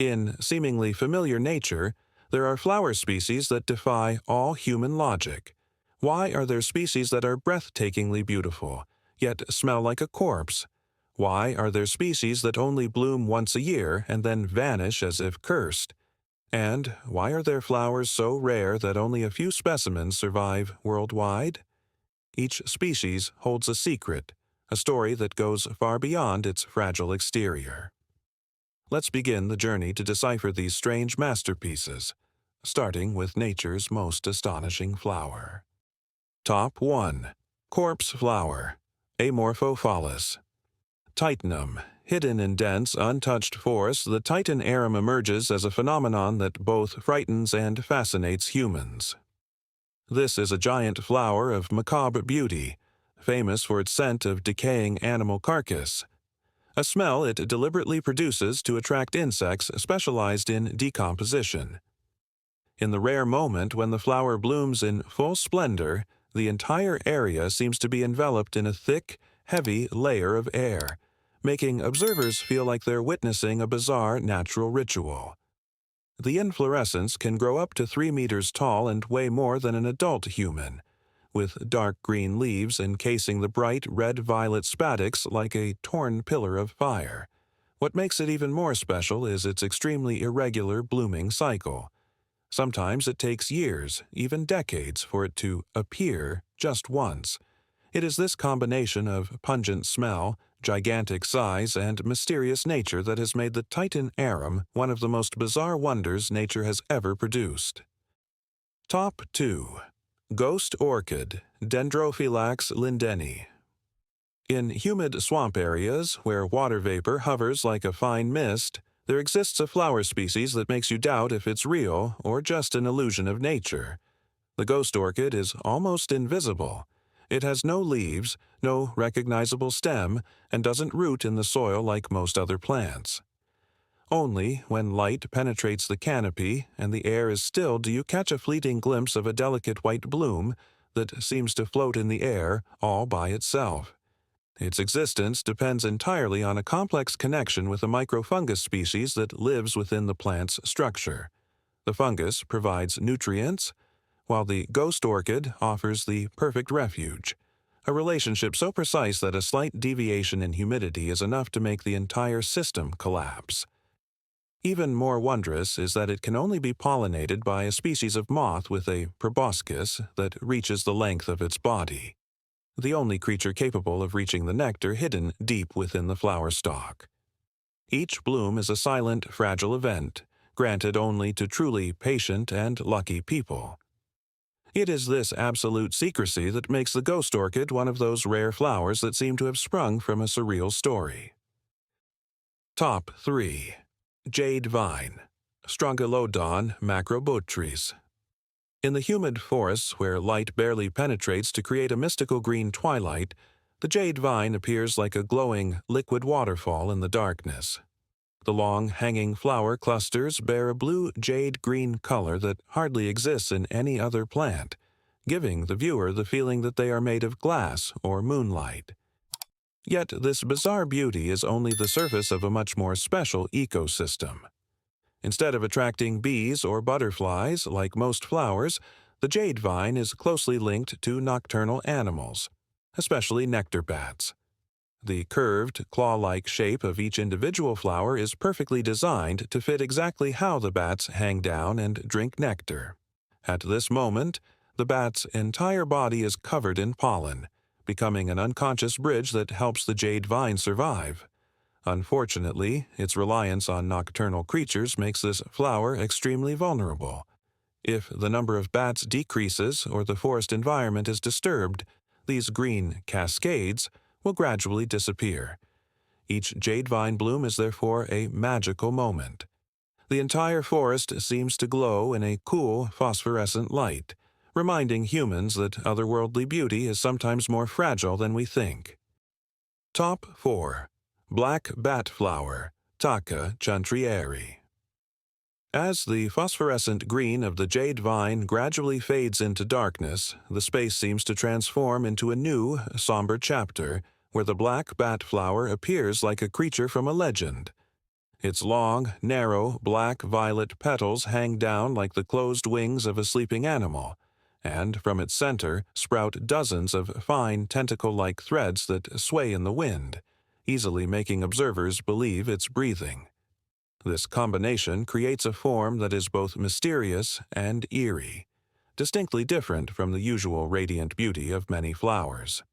In seemingly familiar nature, there are flower species that defy all human logic. Why are there species that are breathtakingly beautiful, yet smell like a corpse? Why are there species that only bloom once a year and then vanish as if cursed? And why are there flowers so rare that only a few specimens survive worldwide? Each species holds a secret, a story that goes far beyond its fragile exterior. Let's begin the journey to decipher these strange masterpieces, starting with nature's most astonishing flower. Top 1. Corpse Flower, Amorphophallus. Titanum. Hidden in dense, untouched forests, the Titan arum emerges as a phenomenon that both frightens and fascinates humans. This is a giant flower of macabre beauty, famous for its scent of decaying animal carcass, a smell it deliberately produces to attract insects specialized in decomposition. In the rare moment when the flower blooms in full splendor, the entire area seems to be enveloped in a thick, heavy layer of air, making observers feel like they're witnessing a bizarre natural ritual. The inflorescence can grow up to 3 meters tall and weigh more than an adult human, with dark green leaves encasing the bright red-violet spadix like a torn pillar of fire. What makes it even more special is its extremely irregular blooming cycle. Sometimes it takes years, even decades, for it to appear just once. It is this combination of pungent smell, gigantic size, and mysterious nature that has made the Titan arum one of the most bizarre wonders nature has ever produced. Top 2. Ghost Orchid, Dendrophylax lindeni. In humid swamp areas, where water vapor hovers like a fine mist, there exists a flower species that makes you doubt if it's real or just an illusion of nature. The ghost orchid is almost invisible. It has no leaves, no recognizable stem, and doesn't root in the soil like most other plants. Only when light penetrates the canopy and the air is still do you catch a fleeting glimpse of a delicate white bloom that seems to float in the air all by itself. Its existence depends entirely on a complex connection with a microfungus species that lives within the plant's structure. The fungus provides nutrients, while the ghost orchid offers the perfect refuge, a relationship so precise that a slight deviation in humidity is enough to make the entire system collapse. Even more wondrous is that it can only be pollinated by a species of moth with a proboscis that reaches the length of its body, the only creature capable of reaching the nectar hidden deep within the flower stalk. Each bloom is a silent, fragile event, granted only to truly patient and lucky people. It is this absolute secrecy that makes the ghost orchid one of those rare flowers that seem to have sprung from a surreal story. Top 3. Jade Vine, Strongyloidon macrobotrytis. In the humid forests where light barely penetrates to create a mystical green twilight, the jade vine appears like a glowing, liquid waterfall in the darkness. The long, hanging flower clusters bear a blue jade-green color that hardly exists in any other plant, giving the viewer the feeling that they are made of glass or moonlight. Yet this bizarre beauty is only the surface of a much more special ecosystem. Instead of attracting bees or butterflies like most flowers, the jade vine is closely linked to nocturnal animals, especially nectar bats. The curved, claw-like shape of each individual flower is perfectly designed to fit exactly how the bats hang down and drink nectar. At this moment, the bat's entire body is covered in pollen, becoming an unconscious bridge that helps the jade vine survive. Unfortunately, its reliance on nocturnal creatures makes this flower extremely vulnerable. If the number of bats decreases or the forest environment is disturbed, these green cascades will gradually disappear. Each jade vine bloom is therefore a magical moment. The entire forest seems to glow in a cool, phosphorescent light, reminding humans that otherworldly beauty is sometimes more fragile than we think. Top 4. Black Bat Flower, Tacca chantrieri. As the phosphorescent green of the jade vine gradually fades into darkness, the space seems to transform into a new, somber chapter where the black bat flower appears like a creature from a legend. Its long, narrow, black-violet petals hang down like the closed wings of a sleeping animal, and from its center sprout dozens of fine tentacle-like threads that sway in the wind, easily making observers believe it's breathing. This combination creates a form that is both mysterious and eerie, distinctly different from the usual radiant beauty of many flowers.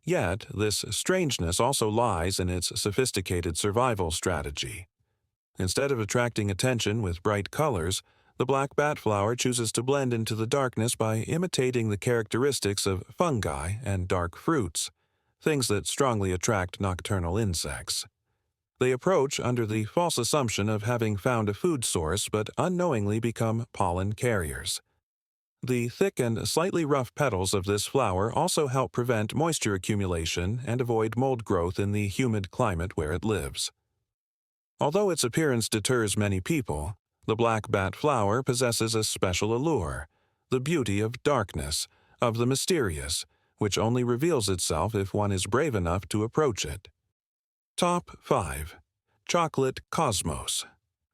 Yet, this strangeness also lies in its sophisticated survival strategy. Instead of attracting attention with bright colors, the black bat flower chooses to blend into the darkness by imitating the characteristics of fungi and dark fruits, things that strongly attract nocturnal insects. They approach under the false assumption of having found a food source but unknowingly become pollen carriers. The thick and slightly rough petals of this flower also help prevent moisture accumulation and avoid mold growth in the humid climate where it lives. Although its appearance deters many people, the black bat flower possesses a special allure, the beauty of darkness, of the mysterious, which only reveals itself if one is brave enough to approach it. Top 5. Chocolate Cosmos,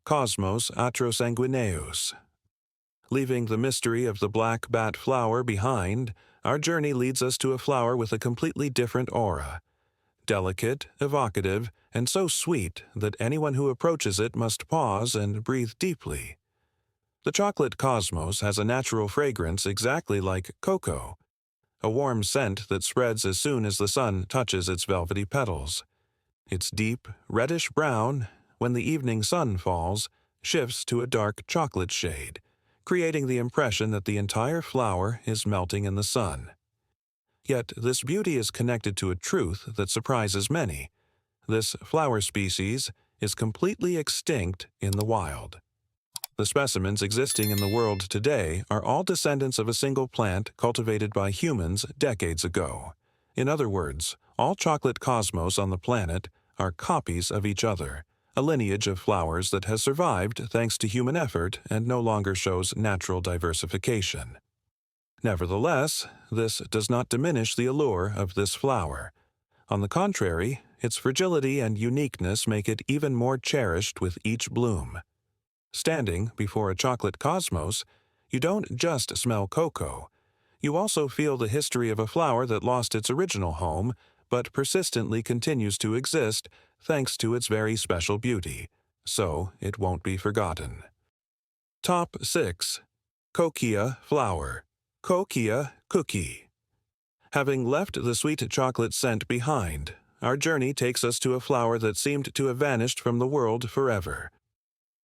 Cosmos atrosanguineus. Leaving the mystery of the black bat flower behind, our journey leads us to a flower with a completely different aura. Delicate, evocative, and so sweet that anyone who approaches it must pause and breathe deeply. The chocolate cosmos has a natural fragrance exactly like cocoa, a warm scent that spreads as soon as the sun touches its velvety petals. Its deep, reddish-brown, when the evening sun falls, shifts to a dark chocolate shade, creating the impression that the entire flower is melting in the sun. Yet this beauty is connected to a truth that surprises many. This flower species is completely extinct in the wild. The specimens existing in the world today are all descendants of a single plant cultivated by humans decades ago. In other words, all chocolate cosmos on the planet are copies of each other, a lineage of flowers that has survived thanks to human effort and no longer shows natural diversification. Nevertheless, this does not diminish the allure of this flower. On the contrary, its fragility and uniqueness make it even more cherished with each bloom. Standing before a chocolate cosmos, you don't just smell cocoa. You also feel the history of a flower that lost its original home but persistently continues to exist thanks to its very special beauty, so it won't be forgotten. Top 6. Coquilla Flower, Coquilla Cookie. Having left the sweet chocolate scent behind, our journey takes us to a flower that seemed to have vanished from the world forever.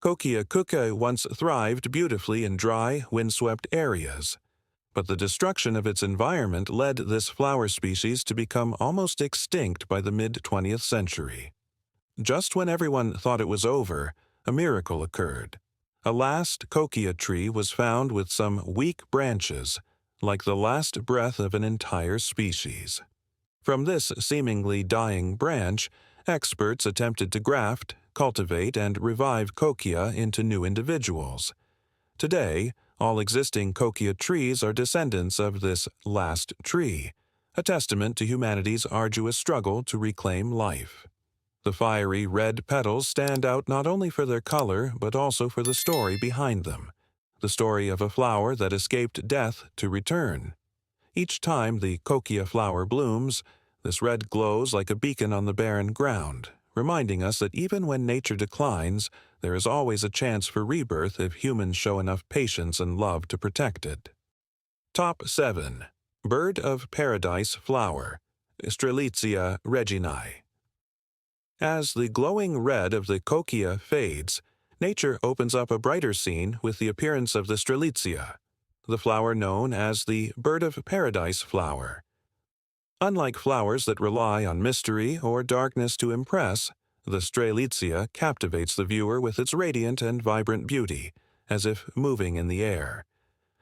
Coquilla cookie once thrived beautifully in dry, windswept areas, but the destruction of its environment led this flower species to become almost extinct by the mid-20th century. Just when everyone thought it was over, a miracle occurred. A last coquilla tree was found with some weak branches, like the last breath of an entire species. From this seemingly dying branch, experts attempted to graft, cultivate, and revive coquilla into new individuals. Today, all existing coquilla trees are descendants of this last tree, a testament to humanity's arduous struggle to reclaim life. The fiery red petals stand out not only for their color but also for the story behind them, the story of a flower that escaped death to return. Each time the coquilla flower blooms, this red glows like a beacon on the barren ground, reminding us that even when nature declines, there is always a chance for rebirth if humans show enough patience and love to protect it. Top 7. Bird of Paradise Flower, Strelitzia reginae. As the glowing red of the coquilla fades, nature opens up a brighter scene with the appearance of the Strelitzia, the flower known as the Bird of Paradise flower. Unlike flowers that rely on mystery or darkness to impress, the Strelitzia captivates the viewer with its radiant and vibrant beauty, as if moving in the air.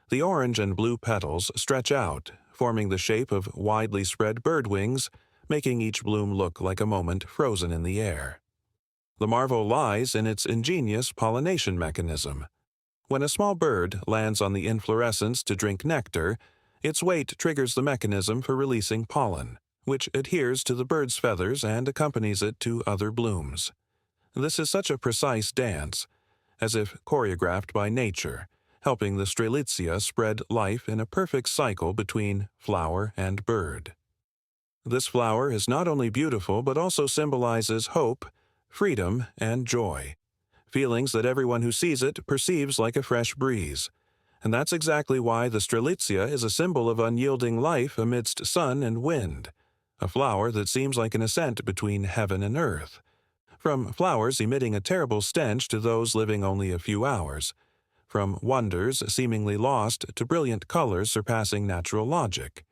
The orange and blue petals stretch out, forming the shape of widely spread bird wings, making each bloom look like a moment frozen in the air. The marvel lies in its ingenious pollination mechanism. When a small bird lands on the inflorescence to drink nectar, its weight triggers the mechanism for releasing pollen, which adheres to the bird's feathers and accompanies it to other blooms. This is such a precise dance, as if choreographed by nature, helping the Strelitzia spread life in a perfect cycle between flower and bird. This flower is not only beautiful but also symbolizes hope, freedom, and joy, feelings that everyone who sees it perceives like a fresh breeze. And that's exactly why the Strelitzia is a symbol of unyielding life amidst sun and wind, a flower that seems like an ascent between heaven and earth. From flowers emitting a terrible stench to those living only a few hours, from wonders seemingly lost to brilliant colors surpassing natural logic.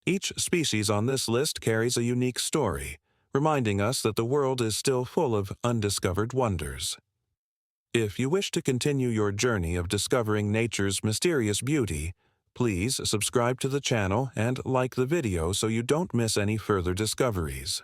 Each species on this list carries a unique story, reminding us that the world is still full of undiscovered wonders. If you wish to continue your journey of discovering nature's mysterious beauty, please subscribe to the channel and like the video so you don't miss any further discoveries.